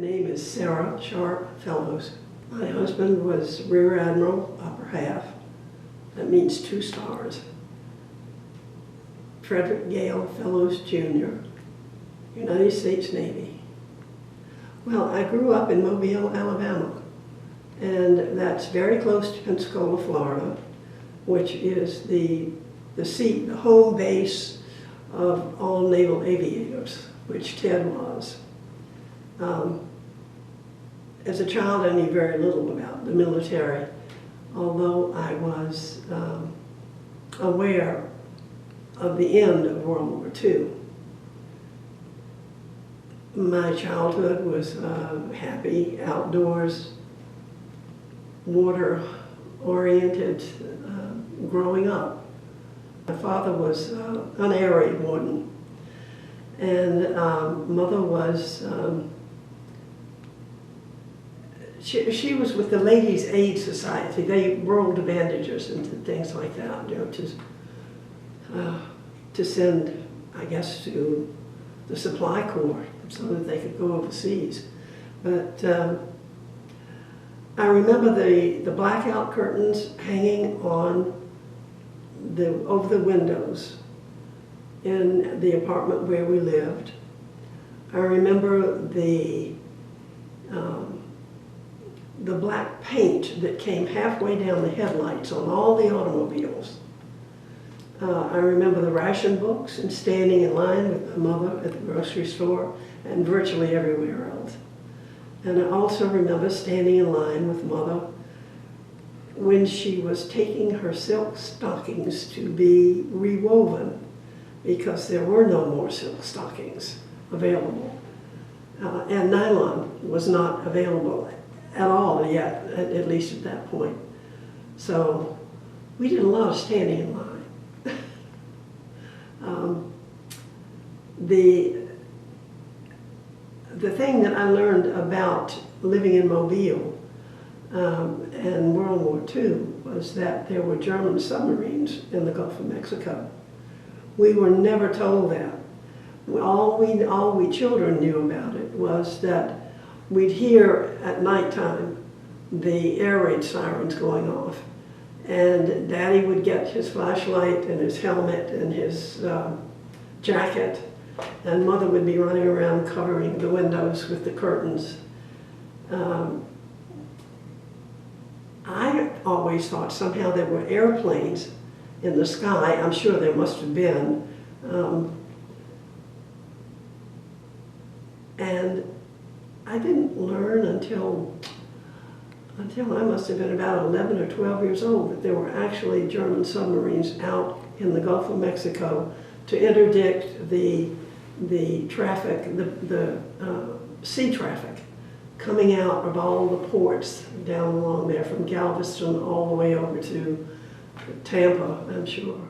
name is Sarah Sharp Fellows. My husband was Rear Admiral, upper half. That means 2 stars. Frederick Gale Fellows, Jr., United States Navy. Well, I grew up in Mobile, Alabama, and that's very close to Pensacola, Florida, which is the seat, the home base of all naval aviators, which Ted was. As a child, I knew very little about the military, although I was aware of the end of World War II. My childhood was happy, outdoors, water-oriented growing up. My father was an air raid warden, and mother was she was with the Ladies' Aid Society. They rolled bandages and things like that, you know, to send, I guess, to the Supply Corps so that they could go overseas. But I remember the blackout curtains hanging on over the windows in the apartment where we lived. I remember the black paint that came halfway down the headlights on all the automobiles. I remember the ration books and standing in line with my mother at the grocery store and virtually everywhere else. And I also remember standing in line with mother when she was taking her silk stockings to be rewoven, because there were no more silk stockings available. And nylon was not available at all yet, at least at that point. So we did a lot of standing in line. The thing that I learned about living in Mobile and World War II was that there were German submarines in the Gulf of Mexico. We were never told that. All we children knew about it was that we'd hear at nighttime the air raid sirens going off, and Daddy would get his flashlight and his helmet and his jacket, and Mother would be running around covering the windows with the curtains. I always thought somehow there were airplanes in the sky. I'm sure there must have been. And I didn't learn until I must have been about 11 or 12 years old that there were actually German submarines out in the Gulf of Mexico to interdict the traffic, the sea traffic coming out of all the ports down along there from Galveston all the way over to Tampa, I'm sure.